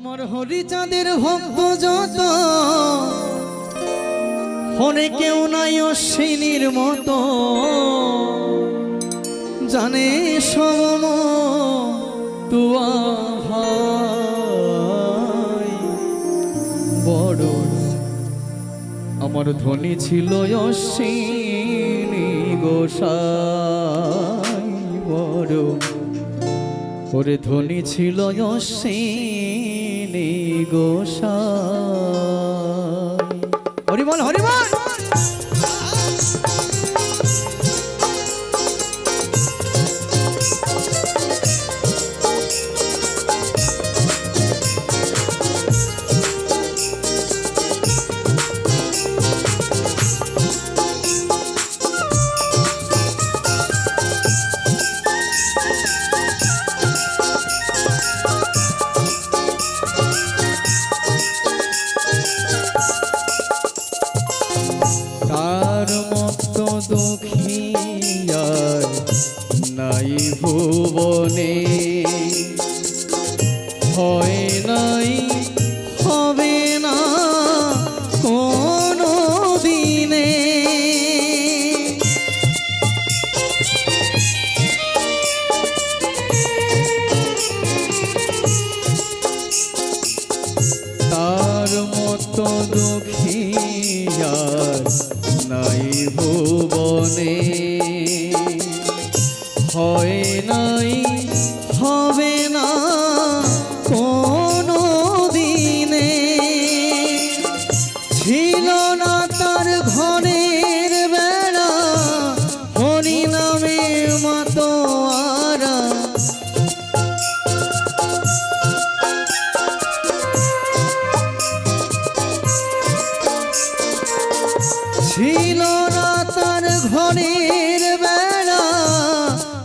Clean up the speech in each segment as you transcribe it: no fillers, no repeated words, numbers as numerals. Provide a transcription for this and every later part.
আমার হরিচাঁদের ভক্ত যত হনে কেউ নাই অশ্বিনীর মতো জানে সম তুয়া ভাই বড় আমার ধ্বনি ছিল অশ্বিনী গোসাই বড় ওরে ধ্বনি ছিল অশ্বিনী গোসাই হরি বল হরি বল দুঃখিয়ার নাই ভুবনে হয় নাই হবে না কোনো দিনে তার মতো দুঃখিয়ার নাই ভুবনে হয় নাই হবে না কোনো দিনে ছিল না তার ঘরের বেড়া হরি নামে মাতোয়ারা ছিল না তার ঘরের বেড়া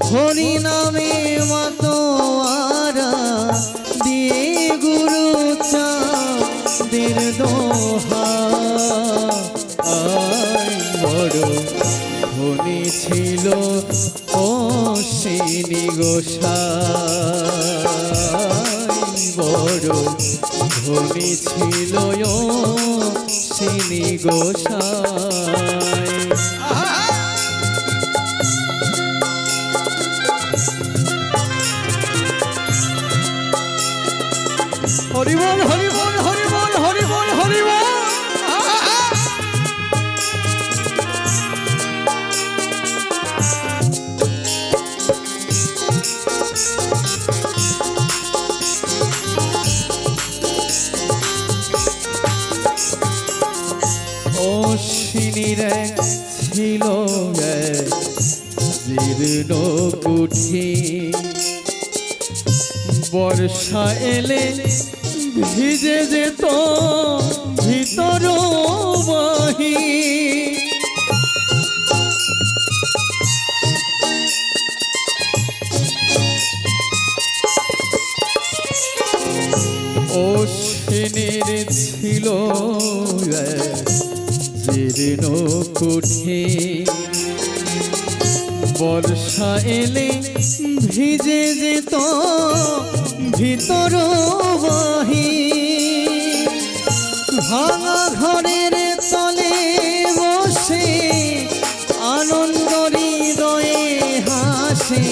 হরি নামে মাতোয়ারা দিয়ে গুরু চাঁদের দোহাই বড় ধনী ছিল অশ্বিনী গোসাই বড় ধনী ছিল অশ্বিনী গোসাই হরি বল হরি বল হরি বল হরি বল হরি বল অশ্বিনীর ছিল জীর্ণ কুঠি বর্ষা এলে ভিজে যেত ভিতর বাহি অশ্বিনীর ছিল জীর্ণ কুঠি বর্ষা এলে ভিজে যেত ভিতর বাহি ভাঙা ঘরের তলে বসে আনন্দ হৃদয়ে হাসে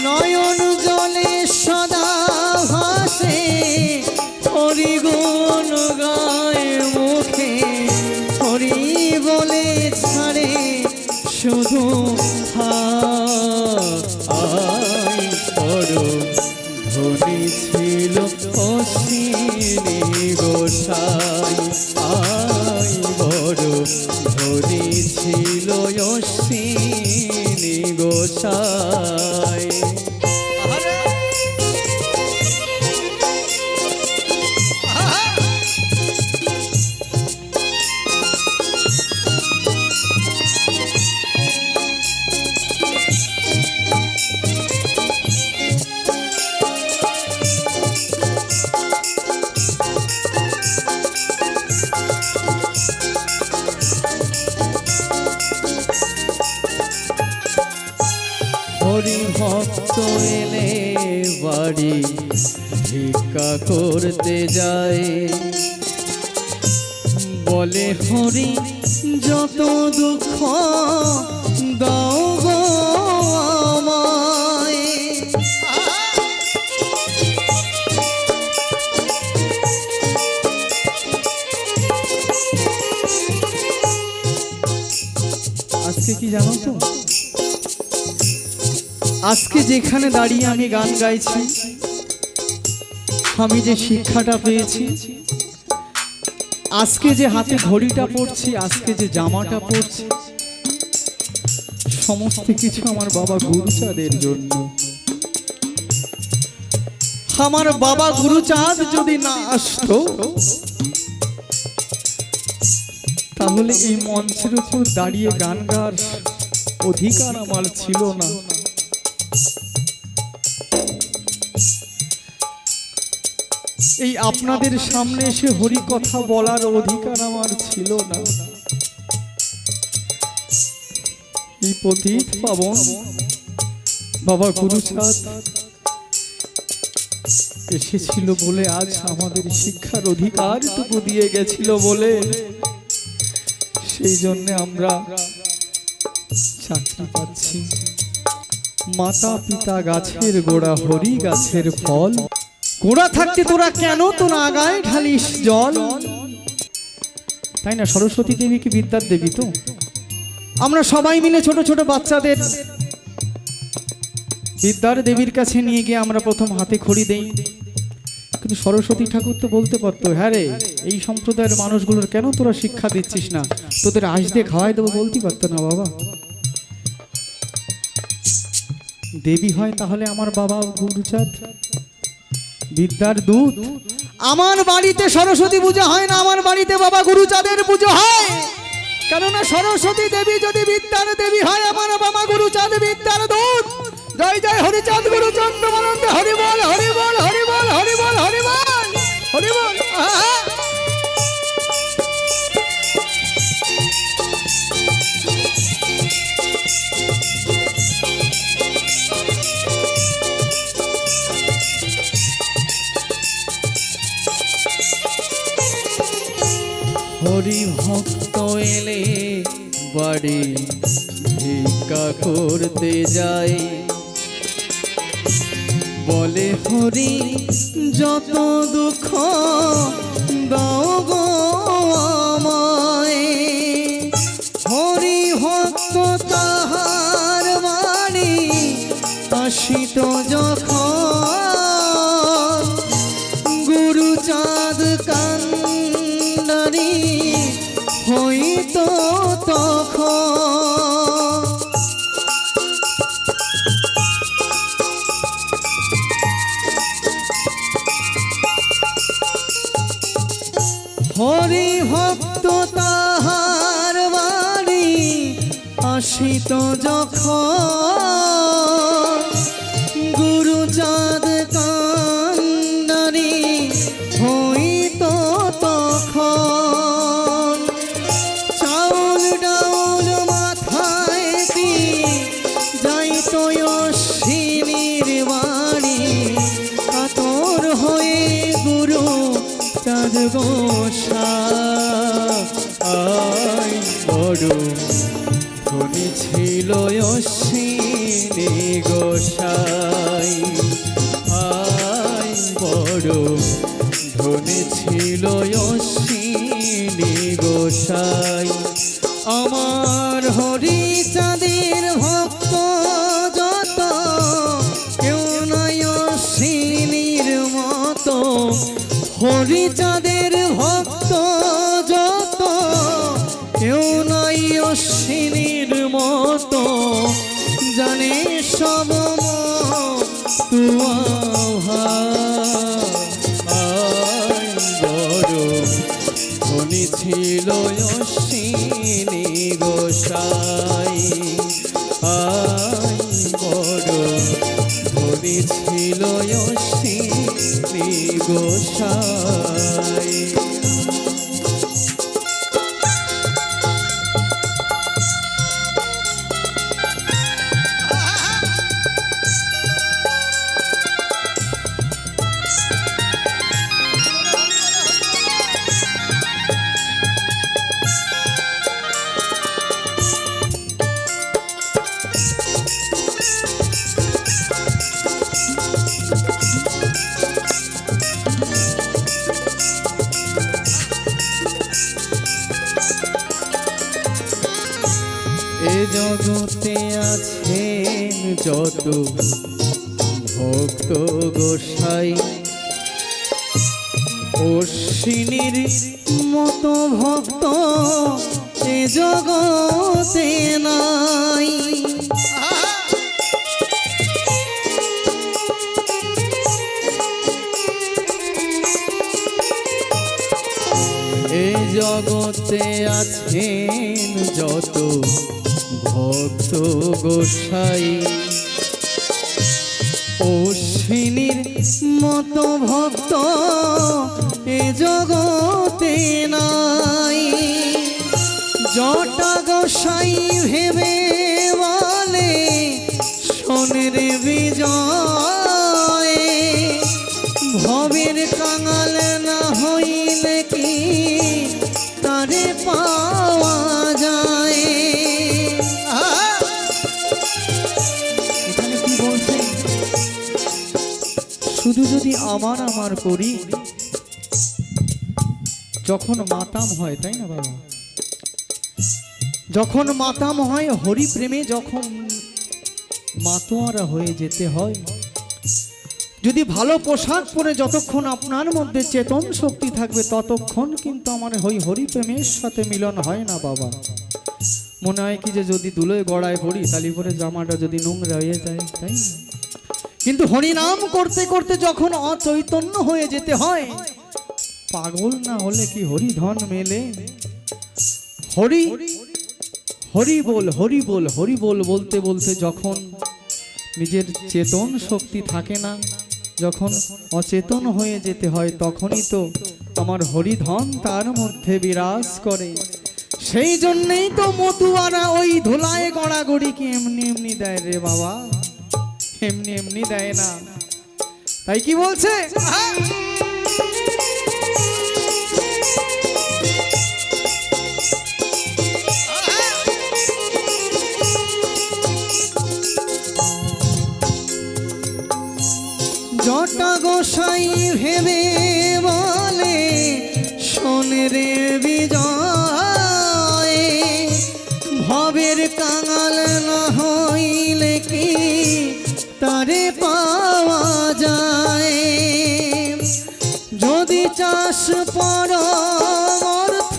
নয়ন জলে সদা হাসে হরি গুণ গায় মুখে হরি বলে ছাড়ে শুধু হাই বড় ধনী ছিল অশ্বিনী গোসাই আই বড় ধনী ছিল অশ্বিনী গোসাই হরি ভক্ত এলে বাড়ি ভিক্ষা করতে যায়, বলে হরি যত দুঃখ দাও গো আমায়। আজকে কি জানো তো, আজকে যেখানে দাঁড়িয়ে আমি গান গাইছি, আমি যে শিক্ষাটা পেয়েছি, আজকে যে হাতে ঘড়িটা পড়ছি, আজকে যে জামাটা পড়ছি, সমস্ত কিছু আমার বাবা গুরুচাঁদের জন্য। আমার বাবা গুরুচাঁদ যদি না আসতো, তাহলে এই মঞ্চের উপর দাঁড়িয়ে গান গাওয়ার অধিকার আমার ছিল না। এই আপনাদের সামনে এসে হরি কথা বলার অধিকার আমার ছিল না। এই পতিত পাবন বাবা গুরুচাঁদ এসেছিল বলে আজ আমাদের শিক্ষার অধিকারটুকু দিয়ে গেছিল বলে, সেই জন্য আমরা চাকরি পাচ্ছি। মাতা পিতা গাছের গোড়া, হরি গাছের ফল। গোড়া থাকতে তোরা কেন তোর আগায় ঢালিস জল? তাই না? সরস্বতী দেবী কি বিদ্যার দেবী? তো আমরা সবাই মিলে ছোট ছোট বাচ্চাদের বিদ্যার দেবীর কাছে নিয়ে গিয়ে আমরা প্রথম হাতে খড়ি দেই, কিন্তু সরস্বতী ঠাকুর তো বলতে পারতো, হ্যাঁ রে এই সম্প্রদায়ের মানুষগুলোর কেন তোরা শিক্ষা দিচ্ছিস না, তোদের আঁশ দিয়ে খাওয়াই দেবো, বলতে পারতো না বাবা? দেবী হয় তাহলে আমার বাবা গুরুচাঁদ বিদ্যার দূত। আমার বাড়িতে সরস্বতী পূজা হয় না, আমার বাড়িতে বাবা গুরুচাঁদের পুজো হয়। কেননা সরস্বতী দেবী যদি বিদ্যার দেবী হয়, আমার বাবা গুরুচাঁদ বিদ্যার দূত। জয় জয় হরিচাঁদ গুরুচন্দ্র মানন্দে, হরি বল হরি বল হরি বল হরি বল হরি বল হরি বল। হরি ভক্ত এলে বাড়ি ভিক্ষা করতে যায়, বলে হরি যত দুঃখ দাও গো আমায়। হরি ভক্ত তাহার বাড়ি আসিত যখন, গুরুচাঁদ কান্দারি হইতো তখন। হরি ভক্ত তাহার বাড়ি আসিত যখন, গুরুচাঁদ কান্দারি হইতো তখন। চাউল ডাউল মাথায় দিয়ে যাইত অশ্বিনীর বাড়ি, কাতর হয়ে গুরু চাঁদ গোসাই। বড় ধনী ছিল অশ্বিনী গোসাই, বড় ধনী ছিল অশ্বিনী গোসাই। আমার হরিচাঁদের ভক্ত যত, কেউ নাই অশ্বিনীর মতো। হরিচাঁদের ভক্ত যত, কেউ নাই অশ্বিনীর মতো। জানে সব তুয়া বড় ধনী ছিল অশ্বিনী গোসাই, বড় ধনী ছিল অশ্বিনী গোসাই। জগতে আছেন যত ভক্ত গোসাই, অশ্বিনীর মতো ভক্ত এ জগতে নাই। এ জগতে আছেন যত ভক্ত গোসাই, অশ্বিনীর মতো ভক্ত এ জগতে নাই। জটা গোসাই ভেবে বলে শোন রে বিজয়, ভবের কাঙাল না হইলে কি তারে পাওয়া যায়। এখানে কি বলছে? শুধু যদি আমার আমার করি, যখন মাতাম হয়, তাই না বাবা, যখন মাতাম হয় হরি প্রেমে, যখন মাতোয়ারা হয়ে যেতে হয়, যদি ভালো পোশাক পরে যতক্ষণ আপনার মধ্যে চেতন শক্তি থাকবে ততক্ষণ কিন্তু আমার ওই হরি প্রেমের সাথে মিলন হয় না বাবা। মনে হয় কি যে যদি ধুলোয় গড়ায় পড়ি তালি পরে জামাটা যদি নোংরা হয়ে যায়, তাই না? কিন্তু হরিনাম করতে করতে যখন অচৈতন্য হয়ে যেতে হয়, পাগল না হলে কি হরিধন মেলে? হরি হরি বল হরি বল হরি বল বলতে বলতে যখন নিজের চেতন শক্তি থাকে না, যখন অচেতন হয়ে যেতে হয়, তখনই তো আমার হরিধন তার মধ্যে বিরাজ করে। সেই জন্যই তো মতুয়ারা ওই ধুলায় গড়াগড়ি কি এমনি এমনি দেয় রে বাবা, এমনি এমনি দেয় না। তাই কি বলছে? জটা গোসাই ভেবে বলে শোন রে বিজয়, ভবের কাঙাল না হইলে কি তারে পাওয়া যায়। যদি চাষ পরমার্থ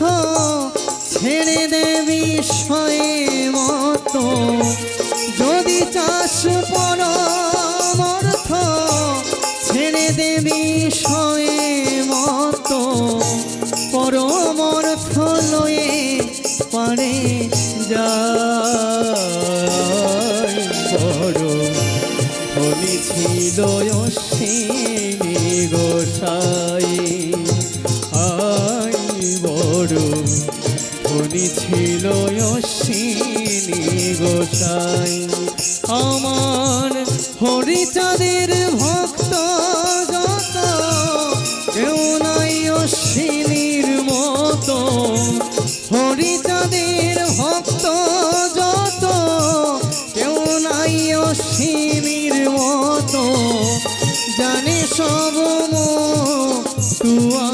ছেড়ে দে বিষয়ে মতো, যদি চাষ পরমার্থ ছেড়ে দে বিষয়ে মতো, পরমার্থ লয়ে পারে যায়। বড় ধনী ছিল অশ্বিনী গোসাই, আই বড় ধনী ছিল অশ্বিনী গোসাই। আমার হরিচাঁদের ভক্ত যত, কেউ নাই অশ্বিনীর মতো। হরিচাঁদের ভক্ত যত, কেউ নাই অশ্বিনীর মতো। জানে সব তুয়া